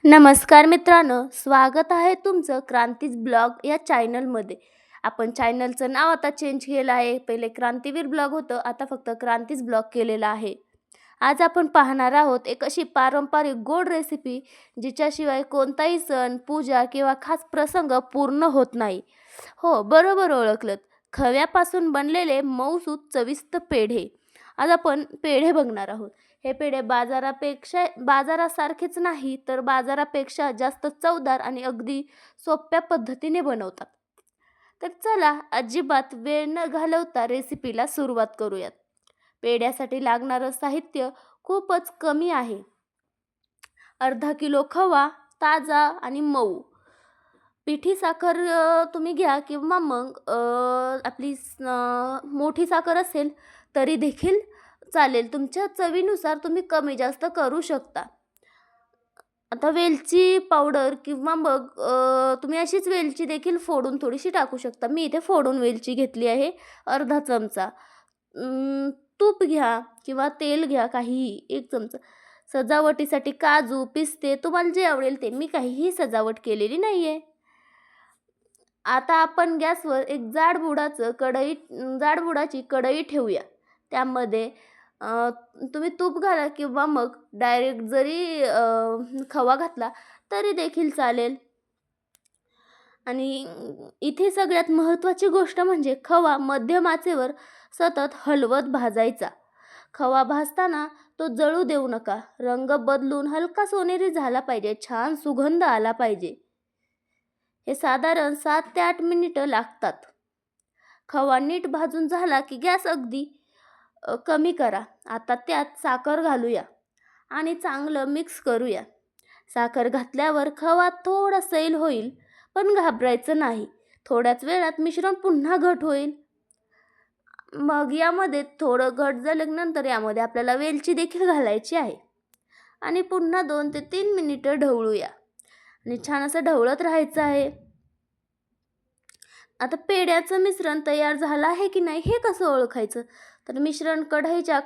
नमस्कार मित्रांनो, स्वागत आहे तुमचं क्रांतीज ब्लॉग या चॅनलमध्ये. आपण चॅनलचं नाव आता चेंज केलं आहे. पहिले क्रांतीवीर ब्लॉग होतं, आता फक्त क्रांतीज ब्लॉग केलेला आहे. आज आपण पाहणार आहोत एक अशी पारंपरिक गोड रेसिपी जिच्याशिवाय कोणताही सण, पूजा किंवा खास प्रसंग पूर्ण होत नाही. हो, बरोबर ओळखलत. खव्यापासून बनलेले मऊसूत चविष्ट पेढे. आज आपण पेढे बघणार आहोत. हे पेढे बाजारासारखेच नाही तर बाजारापेक्षा जास्त चवदार आणि अगदी सोप्या पद्धतीने बनवतात. तर चला अजिबात वेळ न घालवता रेसिपीला सुरुवात करूयात. पेढ्यासाठी लागणारं साहित्य खूपच कमी आहे. अर्धा किलो खवा, ताजा आणि मऊ. पिठी साखर तुम्ही घ्या किंवा मग आपली मोठी साखर असेल तरी देखील चालेल. तुमच्या चवीनुसार तुम्ही कमी जास्त करू शकता. आता वेलची पावडर किंवा मग तुम्ही अशीच वेलची देखील फोडून थोडीशी टाकू शकता. मी इथे फोडून वेलची घेतली आहे अर्धा चमचा. तूप घ्या किंवा तेल घ्या, काहीही 1 चमचा. सजावटीसाठी काजू, पिस्ते तुम्हाला जे आवडेल ते. मी काहीही सजावट केलेली नाही आहे. आता आपण गॅसवर एक जाड बुडाची कढई ठेवूया. त्यामध्ये तुम्ही तूप घाला किंवा मग डायरेक्ट जरी खवा घातला तरी देखील चालेल. आणि इथे सगळ्यात महत्त्वाची गोष्ट म्हणजे खवा मध्यम आचेवर सतत हलवत भाजायचा. खवा भाजताना तो जळू देऊ नका. रंग बदलून हलका सोनेरी झाला पाहिजे. छान सुगंध आला पाहिजे. हे साधारण 7 ते 8 मिनिटं लागतात. खवा नीट भाजून झाला की गॅस अगदी कमी करा. आता त्यात साखर घालूया आणि चांगलं मिक्स करूया. साखर घातल्यावर खवा थोडा सैल होईल, पण घाबरायचं नाही. थोड्याच वेळात मिश्रण पुन्हा घट होईल. मग यामध्ये थोडं घट झाल्यानंतर यामध्ये आपल्याला वेलची देखील घालायची आहे आणि पुन्हा 2 ते 3 मिनिटं ढवळूया आणि छान असं ढवळत राहायचं आहे. आता पेढ्याचं मिश्रण तयार झालं आहे की नाही हे कसं ओळखायचं? तर मिश्रण कढईच्या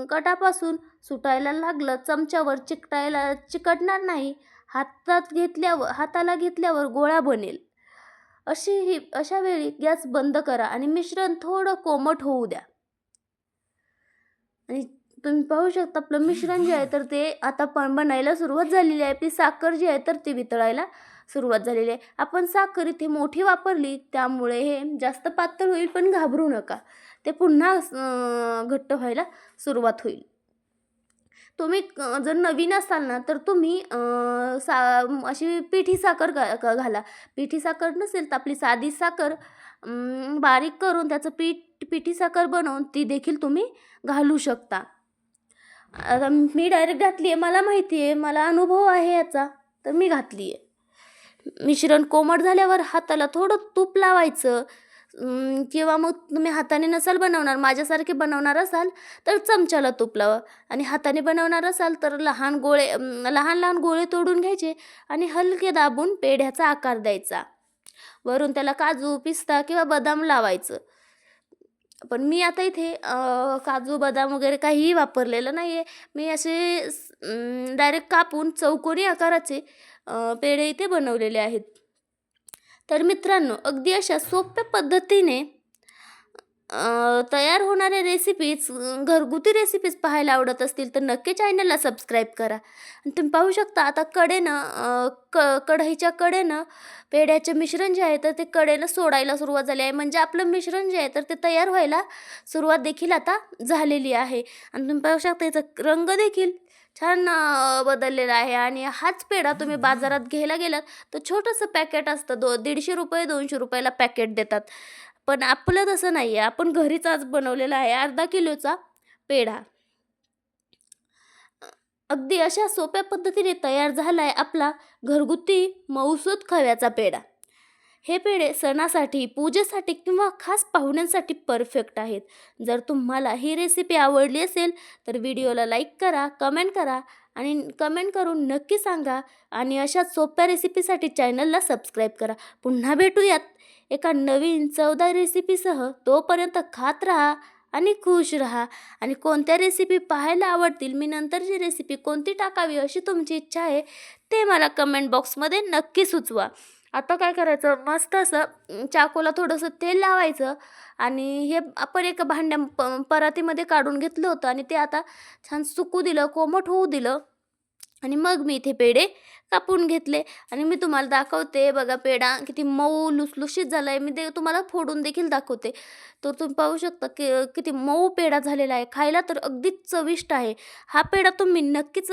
कटापासून सुटायला लागलं, चमच्यावर चिकटणार नाही, हाताला घेतल्यावर गोळा बनेल. अशा वेळी गॅस बंद करा आणि मिश्रण थोडं कोमट होऊ द्या. आणि तुम्ही पाहू शकता आपलं मिश्रण जे आहे तर ते आता पण बनायला सुरुवात झालेली आहे. आपली साखर जी आहे तर ती वितळायला सुरुवात झालेली आहे. आपण साखर इथे मोठी वापरली त्यामुळे हे जास्त पातळ होईल, पण घाबरू नका. ते पुन्हा घट्ट व्हायला सुरुवात होईल. तुम्ही जर नवीन असाल ना तर तुम्ही अशी पिठी साखर घाला. पिठी साखर नसेल तर आपली साधी साखर बारीक करून त्याचं पिठी साखर बनवून ती देखील तुम्ही घालू शकता. आता मी डायरेक्ट घातली आहे. मला माहिती आहे, मला अनुभव आहे याचा, तर मी घातली आहे. मिश्रण कोमट झाल्यावर हाताला थोडं तूप लावायचं किंवा मग तुम्ही हाताने नसाल बनवणार, माझ्यासारखे बनवणार असाल तर चमच्याला तूप लावा. आणि हाताने बनवणार असाल तर लहान लहान गोळे तोडून घ्यायचे आणि हलके दाबून पेढ्याचा आकार द्यायचा. वरून त्याला काजू, पिस्ता किंवा बदाम लावायचं. पण मी आता इथे काजू, बदाम वगैरे काहीही वापरलेलं नाही आहे. मी असे डायरेक्ट कापून चौकोनी आकाराचे पेढे इथे बनवलेले आहेत. तर मित्रांनो, अगदी अशा सोप्या पद्धतीने तयार होणाऱ्या घरगुती रेसिपीज पाहायला आवडत असतील तर नक्की चॅनलला सबस्क्राईब करा. आणि तुम्ही पाहू शकता आता कढईच्या कडेनं पेढ्याचे मिश्रण जे आहे तर ते कडेनं सोडायला सुरुवात झाली आहे. म्हणजे आपलं मिश्रण जे आहे तर ते तयार व्हायला सुरुवात देखील आता झालेली आहे. आणि तुम्ही पाहू शकता याचा रंग देखील छान बदललेला आहे. आणि हाच पेढा तुम्ही बाजारात घ्यायला गेलात तर छोटंसं पॅकेट असतं, ₹150 ₹200 पॅकेट देतात. पण आपलं तसं नाही आहे. आपण घरीच आज बनवलेला आहे अर्धा किलोचा पेढा. अगदी अशा सोप्या पद्धतीने तयार झाला आहे आपला घरगुती मऊसूत खव्याचा पेढा. हे पेढे सणासाठी, पूजेसाठी किंवा खास पाहुण्यांसाठी परफेक्ट आहेत. जर तुम्हाला ही रेसिपी आवडली असेल तर व्हिडिओला लाईक करा, कमेंट करा आणि कमेंट करून नक्की सांगा. आणि अशाच सोप्या रेसिपीसाठी चॅनलला सबस्क्राईब करा. पुन्हा भेटूयात एका नवीन चवदार रेसिपीसह. तोपर्यंत खात राहा, आणि खुश राहा. आणि कोणत्या रेसिपी पाहायला आवडतील, मी नंतरची रेसिपी कोणती टाकावी अशी तुमची इच्छा आहे, ते मला कमेंट बॉक्समध्ये नक्की सुचवा. आता काय करायचं, मस्त असं चाकूला थोडंसं तेल लावायचं आणि हे आपण एका परातीमध्ये काढून घेतलं होतं आणि ते आता छान सुकू दिलं, कोमट होऊ दिलं आणि मग मी इथे पेढे कापून घेतले आणि मी तुम्हाला दाखवते. बघा पेढा किती मऊ लुसलुशीत झाला आहे. मी ते तुम्हाला फोडून देखील दाखवते. तर तुम्ही पाहू शकता की किती मऊ पेढा झालेला आहे. खायला तर अगदीच चविष्ट आहे. हा पेढा तुम्ही नक्कीच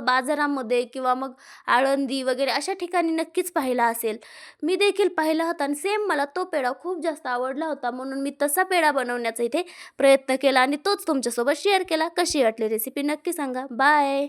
बाजारामध्ये किंवा मग आळंदी वगैरे अशा ठिकाणी नक्कीच पाहिला असेल. मी देखील पाहिला होता आणि सेम मला तो पेढा खूप जास्त आवडला होता. म्हणून मी तसा पेढा बनवण्याचा इथे प्रयत्न केला आणि तोच तुमच्यासोबत शेअर केला. कशी वाटली रेसिपी नक्की सांगा. बाय.